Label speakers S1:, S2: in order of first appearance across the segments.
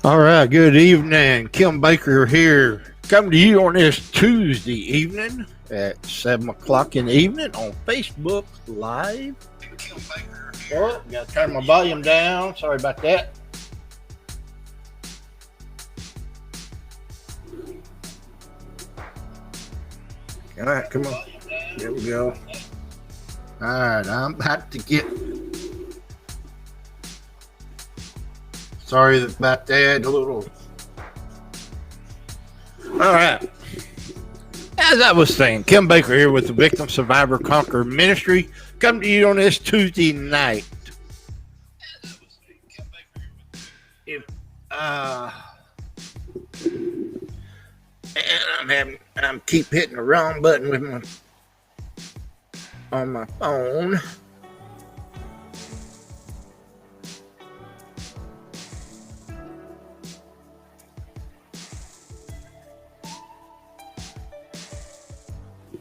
S1: All right, good evening. Kim Baker here, coming to you on this Tuesday evening at 7 o'clock in the evening on Facebook Live. Kim Baker. Oh, got to turn my volume down. Sorry about that. All right, come on. There we go. All right, I'm about to get... Sorry about that. A little... All right. As I was saying, Kim Baker here with the Victim Survivor Conqueror Ministry, come to you on this Tuesday night. If and I'm keep hitting the wrong button with on my phone.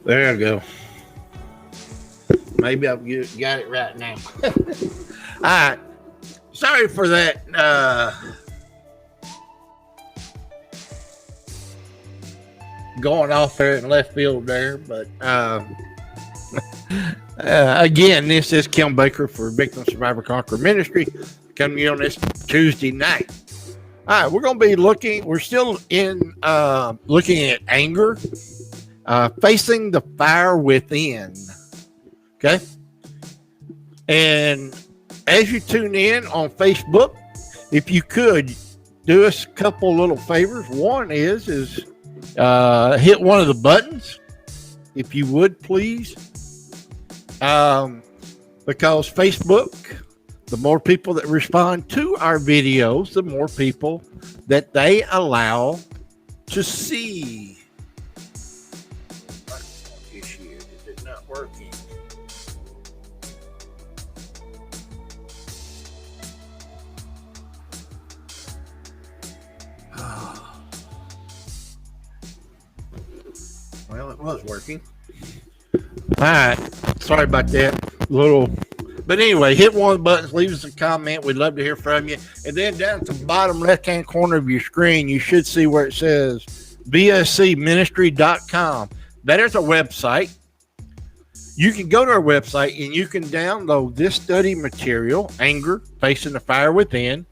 S1: There we go. Maybe I've got it right now. All right. Sorry for that. Going off there in left field there. But again, this is Kim Baker for Victim Survivor Conqueror Ministry, coming to you on this Tuesday night. All right. We're going to be we're still in looking at anger. Facing the fire within. Okay. And as you tune in on Facebook, if you could do us a couple little favors. One is hit one of the buttons, if you would, please. Because Facebook, the more people that respond to our videos, the more people that they allow to see. Working. Well, it was working. All right. Sorry about that. But anyway, hit one of the buttons, leave us a comment. We'd love to hear from you. And then down at the bottom left-hand corner of your screen, you should see where it says vscministry.com. That is a website. You can go to our website and you can download this study material, Anger, Facing the Fire Within,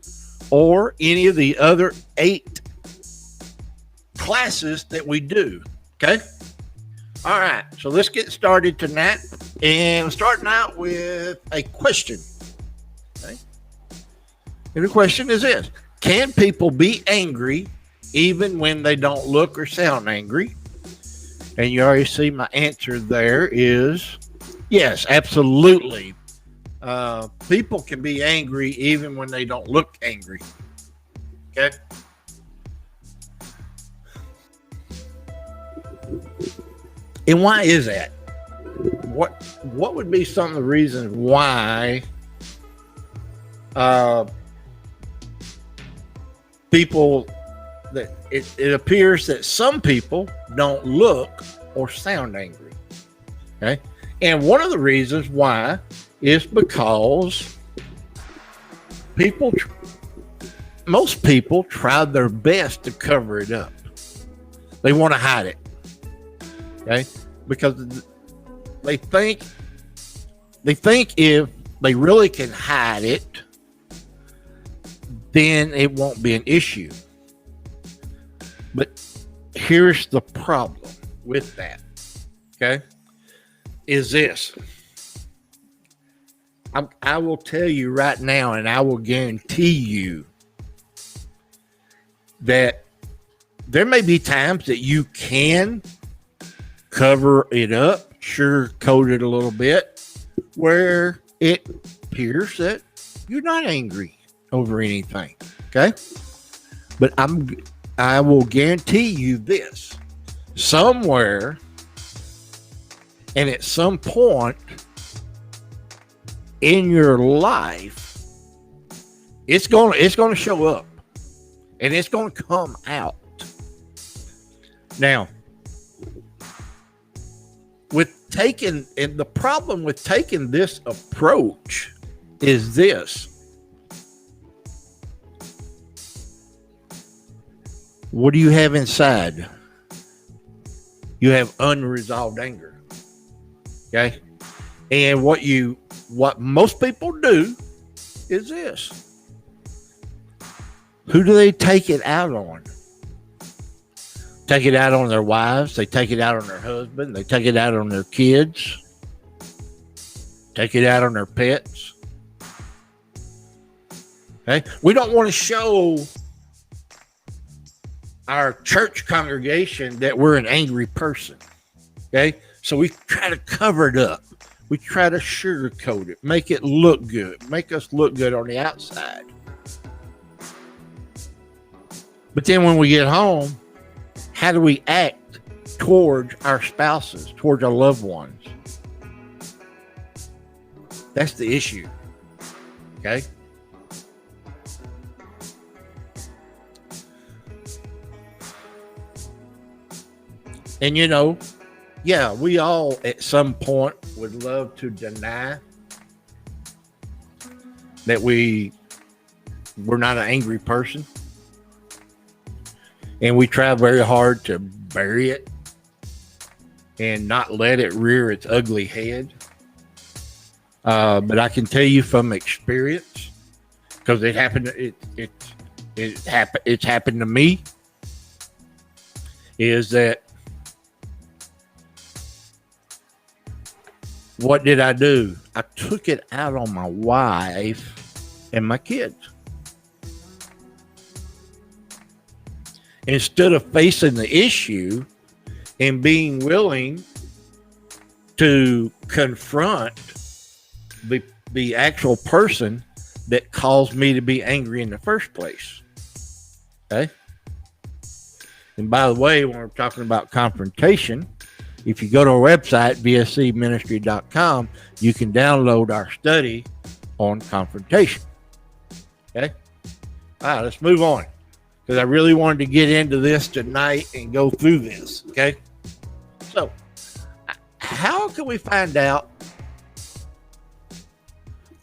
S1: or any of the other 8 classes that we do. Okay? All right. So let's get started tonight. And starting out with a question. Okay? And the question is this: can people be angry even when they don't look or sound angry? And you already see my answer there is yes, absolutely. People can be angry even when they don't look angry. Okay? And why is that? What would be some of the reasons why people... that it appears that some people don't look or sound angry. Okay. And one of the reasons why is because most people try their best to cover it up. They want to hide it. Okay. Because they think if they really can hide it, then it won't be an issue. But here's the problem with that, okay, is this. I will tell you right now, and I will guarantee you that there may be times that you can cover it up, sugarcoat it a little bit, where it appears that you're not angry over anything, okay? But I will guarantee you this: somewhere and at some point in your life, it's going to show up and it's going to come out. Now, the problem with taking this approach is this: What do you have inside? You have unresolved anger. Okay? And what most people do is this. Who do they take it out on? Take it out on their wives. They take it out on their husband. They take it out on their kids. Take it out on their pets. Okay? We don't want to show our church congregation that we're an angry person. Okay? So we try to cover it up. We try to sugarcoat it, make it look good, make us look good on the outside. But then when we get home, how do we act towards our spouses, towards our loved ones? That's the issue. Okay? And yeah, we all at some point would love to deny that we're not an angry person. And we try very hard to bury it and not let it rear its ugly head. But I can tell you from experience, because it happened, it's happened to me, is that what did I do? I took it out on my wife and my kids. Instead of facing the issue and being willing to confront the actual person that caused me to be angry in the first place. Okay? And by the way, when we're talking about confrontation, if you go to our website, bscministry.com, you can download our study on confrontation. Okay? All right, let's move on, because I really wanted to get into this tonight and go through this. Okay? So, how can we find out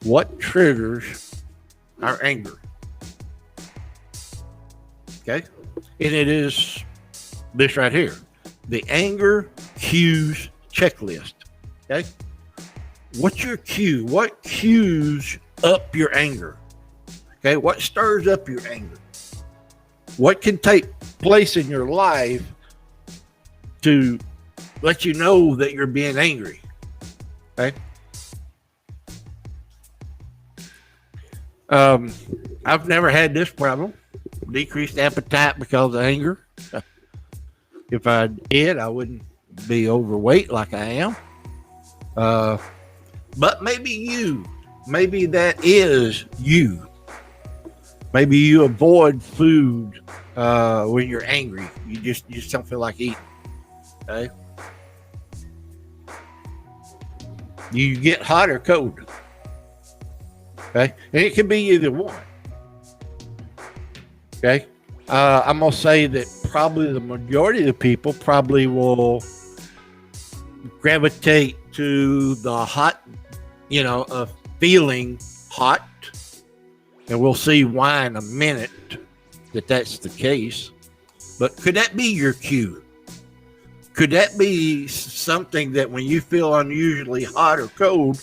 S1: what triggers our anger? Okay? And it is this right here. The anger cues checklist. Okay? What's your cue? What cues up your anger? Okay? What stirs up your anger? What can take place in your life to let you know that you're being angry? Okay? I've never had this problem. Decreased appetite because of anger. If I did, I wouldn't be overweight like I am. But maybe that is you. Maybe you avoid food when you're angry. You just don't feel like eating. Okay? You get hot or cold. Okay? And it can be either one. Okay? I'm going to say that probably the majority of the people probably will gravitate to the hot, of feeling hot. And we'll see why in a minute that that's the case. But could that be your cue? Could that be something that when you feel unusually hot or cold,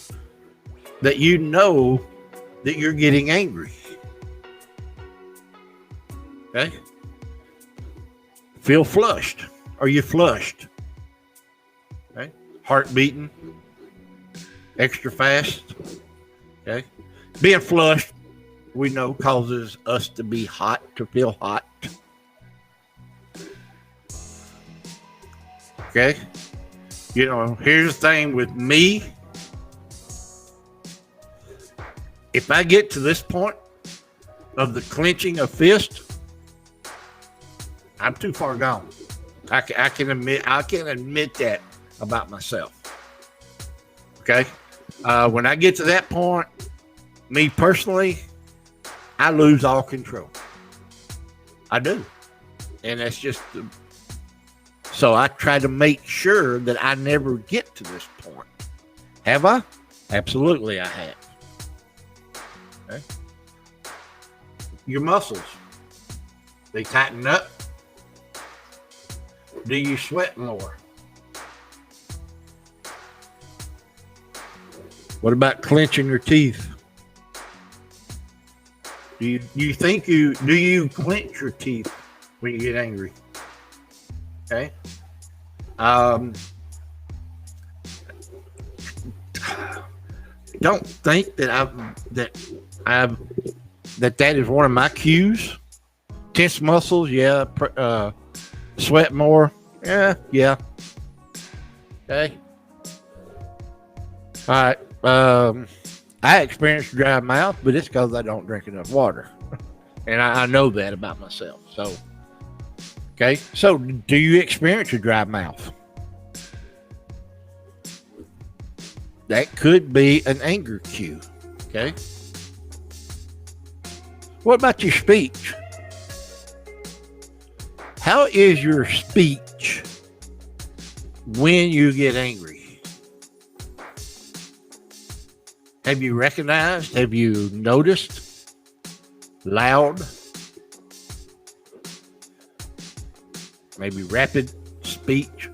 S1: that you know that you're getting angry? Okay? Feel flushed. Are you flushed? Okay? Heart beating. Extra fast. Okay? Being flushed, we know, causes us to be hot, to feel hot. Okay? Here's the thing with me. If I get to this point of the clenching of fist, I'm too far gone. I can admit that about myself. Okay? When I get to that point, me personally, I lose all control. I do. And that's just so I try to make sure that I never get to this point. Have I? Absolutely I have. Okay? Your muscles, they tighten up. Do you sweat more? What about clenching your teeth? Do you clench your teeth when you get angry? Okay. Don't think that is one of my cues. Tense muscles, yeah. Sweat more, yeah. Okay. All right. I experience dry mouth, but it's because I don't drink enough water, and I know that about myself. So, okay. So, do you experience a dry mouth? That could be an anger cue. Okay. What about your speech? How is your speech when you get angry? Have you recognized? Have you noticed? Loud? Maybe rapid speech?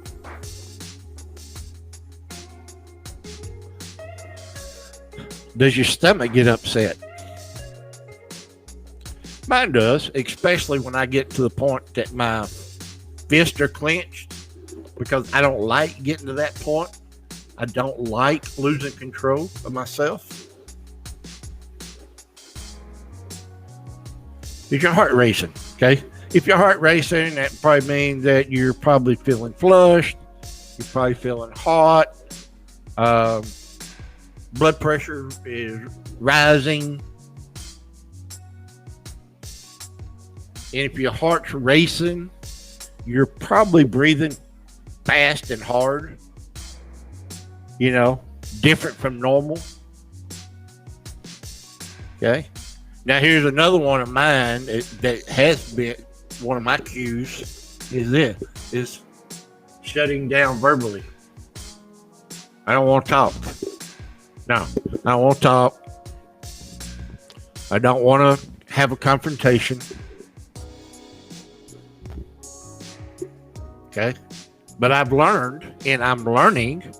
S1: Does your stomach get upset? Mine does, especially when I get to the point that my fists are clenched, because I don't like getting to that point. I don't like losing control of myself. Is your heart racing? Okay. If your heart racing, that probably means that you're probably feeling flushed. You're probably feeling hot. Blood pressure is rising. And if your heart's racing, you're probably breathing fast and hard. You know, different from normal. Okay. Now here's another one of mine that has been one of my cues is shutting down verbally. I don't want to talk. No, I don't want to talk. I don't want to have a confrontation. Okay. But I've learned, and I'm learning,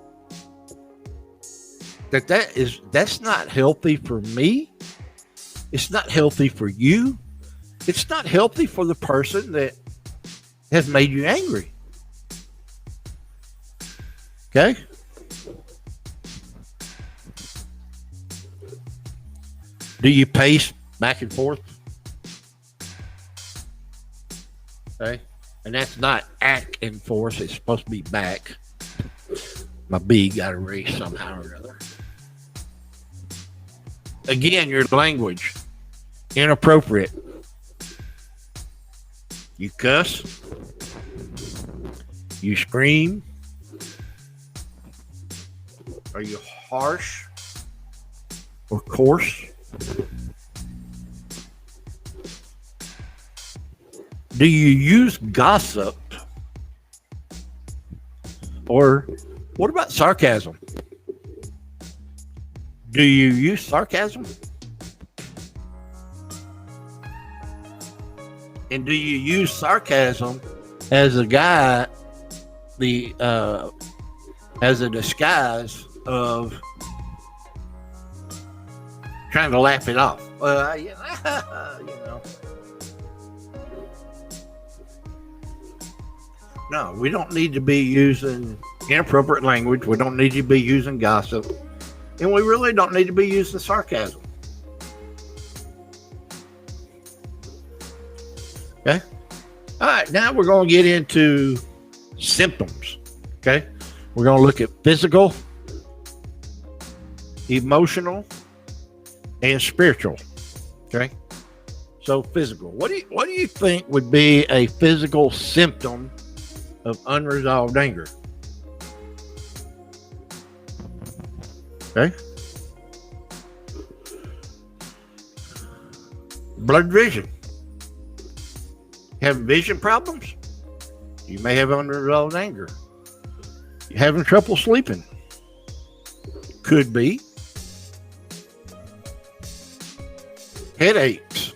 S1: that's not healthy for me. It's not healthy for you. It's not healthy for the person that has made you angry. Okay? Do you pace back and forth? Okay? And that's not act and force. It's supposed to be back. My B got erased somehow or another. Again, your language. Inappropriate. You cuss. You scream. Are you harsh or coarse? Do you use gossip? Or what about sarcasm? Do you use sarcasm? And do you use sarcasm as a guy, as a disguise of trying to laugh it off? You know. No, we don't need to be using inappropriate language. We don't need to be using gossip. And we really don't need to be using sarcasm. Okay? All right, now we're going to get into symptoms. Okay? We're going to look at physical, emotional, and spiritual. Okay? So physical. What do you think would be a physical symptom of unresolved anger? Okay. Blurred vision. Having vision problems? You may have unresolved anger. You having trouble sleeping? Could be. Headaches.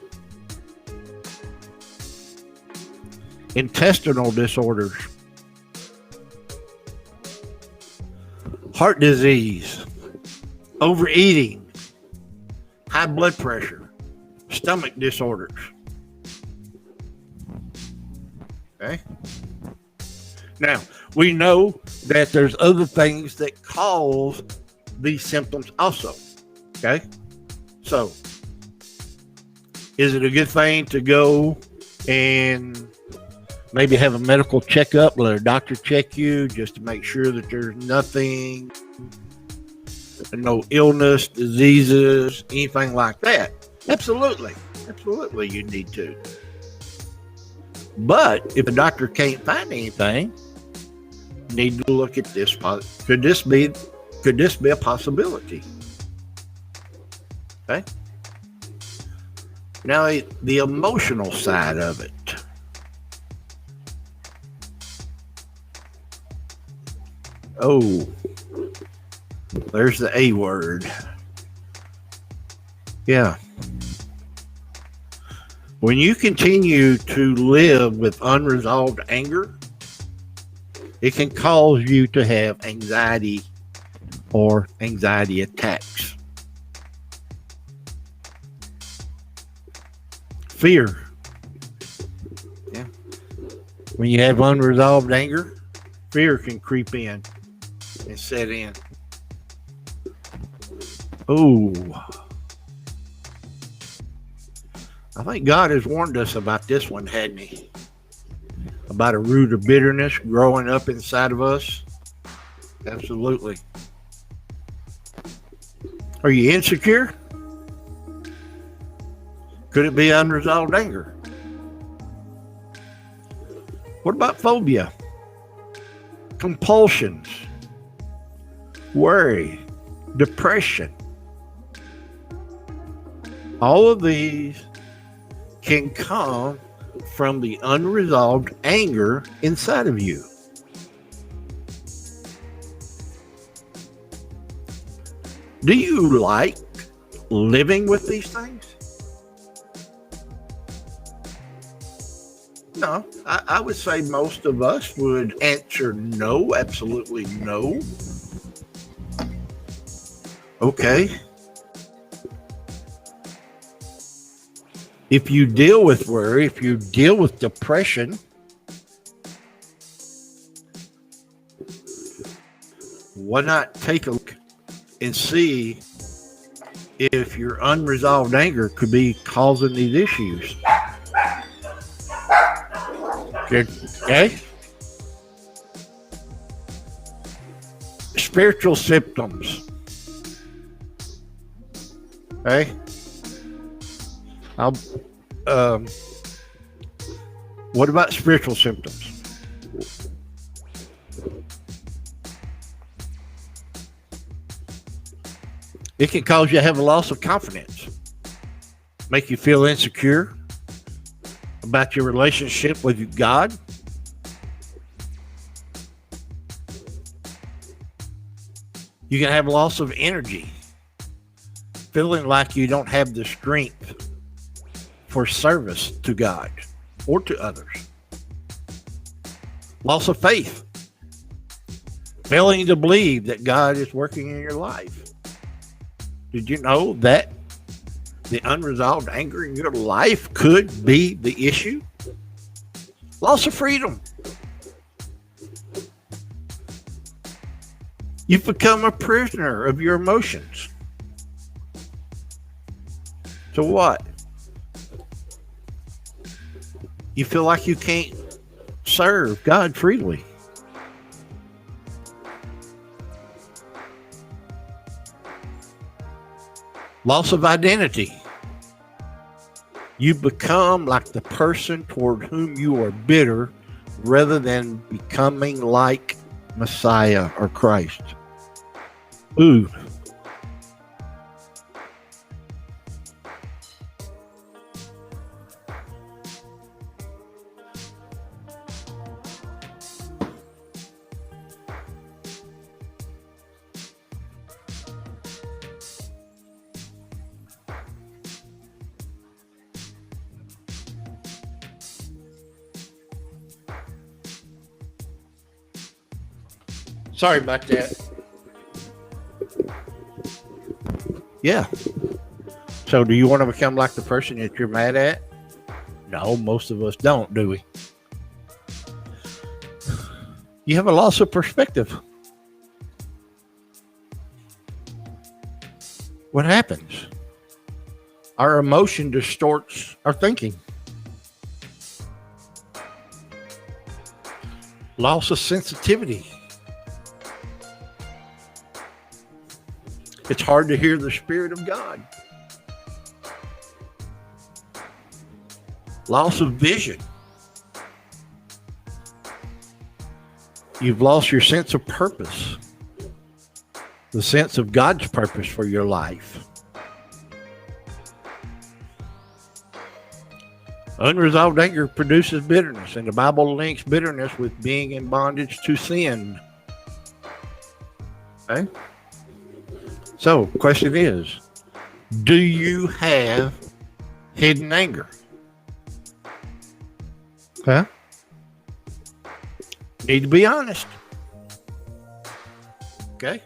S1: Intestinal disorders. heart disease, overeating, high blood pressure, stomach disorders. Okay. Now, we know that there's other things that cause these symptoms also. Okay. So, is it a good thing to go and maybe have a medical checkup, let a doctor check you just to make sure that there's nothing, no illness, diseases, anything like that? Absolutely. Absolutely, you need to. But if the doctor can't find anything, you need to look at this. Could this be a possibility? Okay. Now, the emotional side of it. Oh, there's the A word. Yeah. When you continue to live with unresolved anger, it can cause you to have anxiety or anxiety attacks. Fear. Yeah. When you have unresolved anger, fear can creep in and set in. Oh, I think God has warned us about this one, hadn't he? About a root of bitterness growing up inside of us. Absolutely. Are you insecure? Could it be unresolved anger? What about phobia? Compulsions? Worry? Depression? All of these can come from the unresolved anger inside of you. Do you like living with these things? No, I would say most of us would answer no, absolutely no. Okay. If you deal with worry, if you deal with depression, why not take a look and see if your unresolved anger could be causing these issues? Okay? Spiritual symptoms. Okay? What about spiritual symptoms? It can cause you to have a loss of confidence, make you feel insecure about your relationship with God. You can have a loss of energy, feeling like you don't have the strength for service to God or to others. Loss of faith, failing to believe that God is working in your life. Did you know that the unresolved anger in your life could be the issue? Loss of freedom. You've become a prisoner of your emotions. So what? You feel like you can't serve God freely. Loss of identity. You become like the person toward whom you are bitter rather than becoming like Messiah or Christ. Ooh. Sorry about that. Yeah. So do you want to become like the person that you're mad at? No, most of us don't, do we? You have a loss of perspective. What happens? Our emotion distorts our thinking. Loss of sensitivity. It's hard to hear the Spirit of God. Loss of vision. You've lost your sense of purpose, the sense of God's purpose for your life. Unresolved anger produces bitterness, and the Bible links bitterness with being in bondage to sin. Okay? So, question is, do you have hidden anger? Huh? Need to be honest. Okay?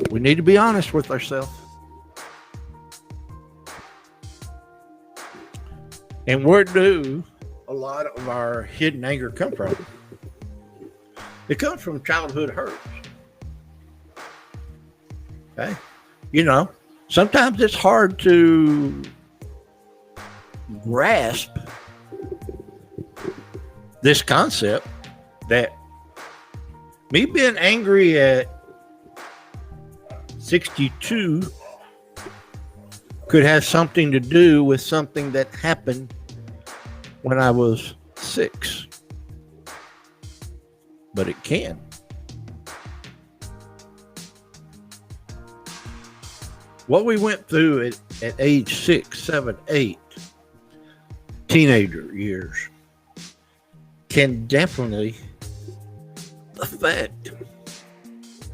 S1: We need to be honest with ourselves. And where do a lot of our hidden anger come from? It comes from childhood hurts. Okay? You know, sometimes it's hard to grasp this concept that me being angry at 62 could have something to do with something that happened when I was 6. But it can. What we went through at age 6, 7, 8, teenager years, can definitely affect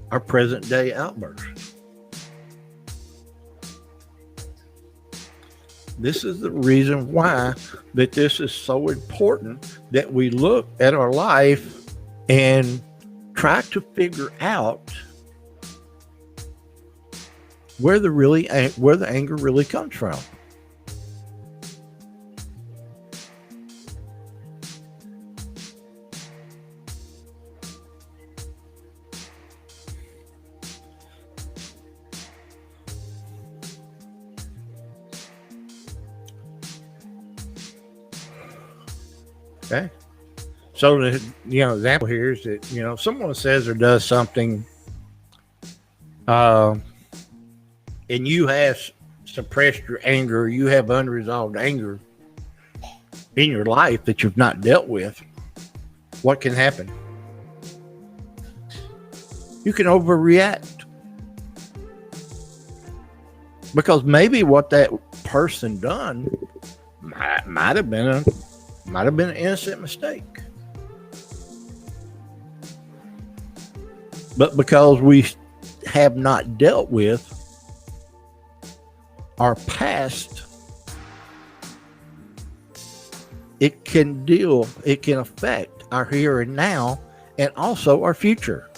S1: our present day outbursts. This is the reason why that this is so important, that we look at our life and try to figure out where the anger really comes from. Okay. So the example here is that if someone says or does something, and you have suppressed your anger, you have unresolved anger in your life that you've not dealt with, what can happen? You can overreact, because maybe what that person done might have been an innocent mistake. But because we have not dealt with our past, it can affect our here and now, and also our future.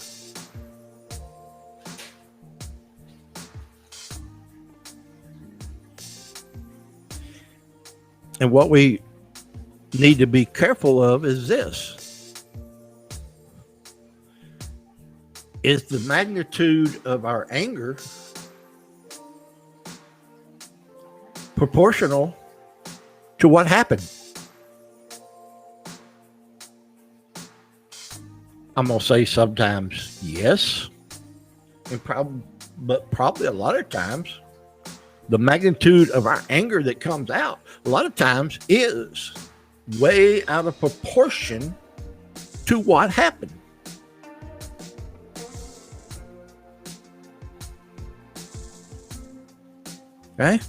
S1: And what we need to be careful of is this: is the magnitude of our anger proportional to what happened? I'm going to say sometimes yes, and probably a lot of times the magnitude of our anger that comes out a lot of times is way out of proportion to what happened. Okay?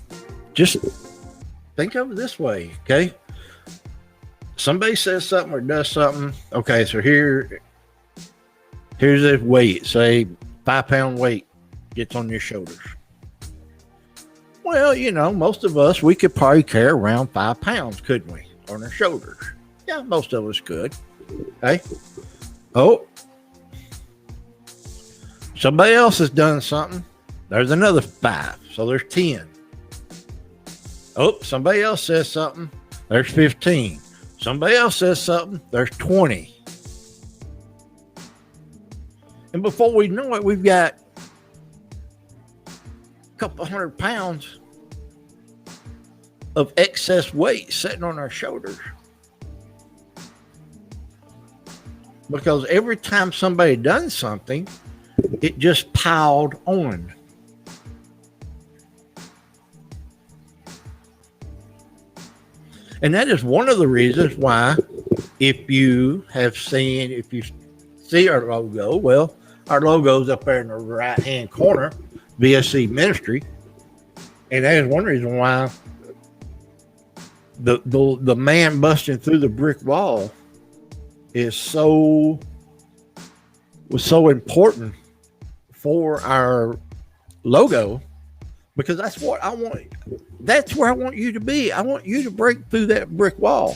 S1: Just think of it this way, okay? Somebody says something or does something. Okay, so here's a weight, say 5-pound weight gets on your shoulders. Well, most of us, we could probably carry around 5 pounds, couldn't we, on our shoulders? Yeah, most of us could. Okay? Oh, somebody else has done something There's another 5. So there's 10. Oh, somebody else says something. There's 15. Somebody else says something. There's 20. And before we know it, we've got a couple 100 pounds of excess weight sitting on our shoulders. Because every time somebody done something, it just piled on. And that is one of the reasons why, if you see our logo, well, our logo's up there in the right-hand corner, VSC Ministry. And that is one reason why the man busting through the brick wall was so important for our logo, because that's what I want. That's where I want you to be. I want you to break through that brick wall.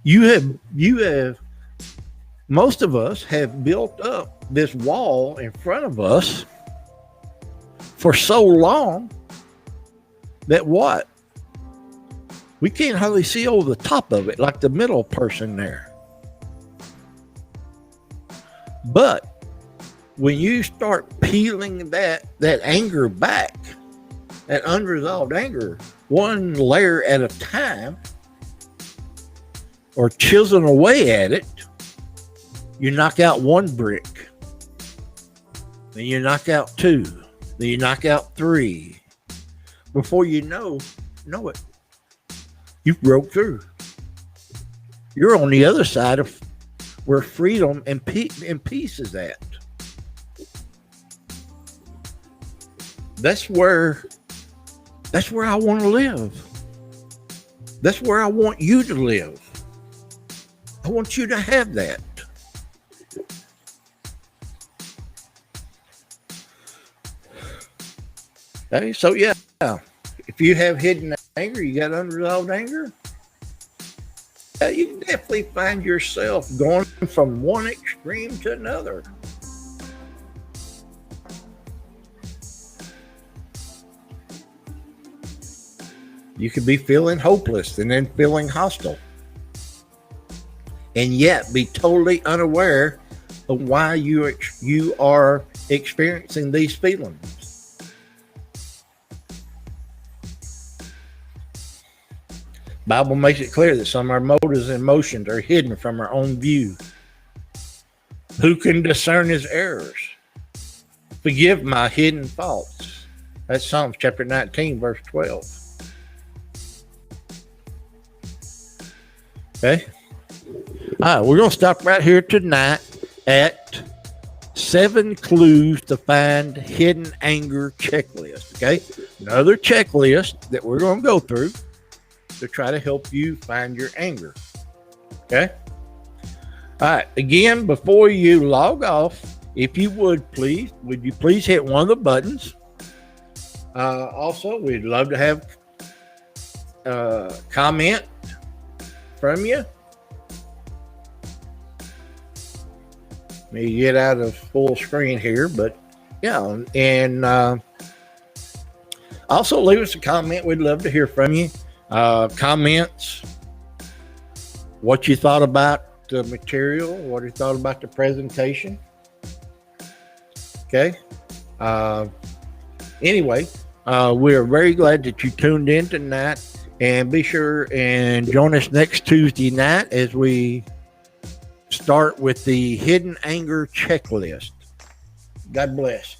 S1: You have, most of us have built up this wall in front of us for so long that what? We can't hardly see over the top of it, like the middle person there. But when you start peeling that anger back, that unresolved anger, one layer at a time, or chiseling away at it, you knock out one brick, then you knock out 2, then you knock out 3. Before you know it, you broke through. You're on the other side of where freedom and peace is at. That's where I want to live. That's where I want you to live. I want you to have that. Okay, so yeah, if you have hidden anger, you got unresolved anger, you can definitely find yourself going from one extreme to another. You could be feeling hopeless and then feeling hostile, and yet be totally unaware of why you are experiencing these feelings. Bible makes it clear that some of our motives and emotions are hidden from our own view. Who can discern his errors? Forgive my hidden faults. That's Psalms chapter 19, verse 12. Okay. All right, we're going to stop right here tonight at 7 clues to find hidden anger checklist. Okay. Another checklist that we're going to go through to try to help you find your anger. Okay. All right. Again, before you log off, if you would you please hit one of the buttons. Also, we'd love to have comment from you. Let me get out of full screen here, but yeah, and also leave us a comment. We'd love to hear from you. Comments, what you thought about the material, what you thought about the presentation. Okay. Anyway, we're very glad that you tuned in tonight, and be sure and join us next Tuesday night as we start with the hidden anger checklist. God bless.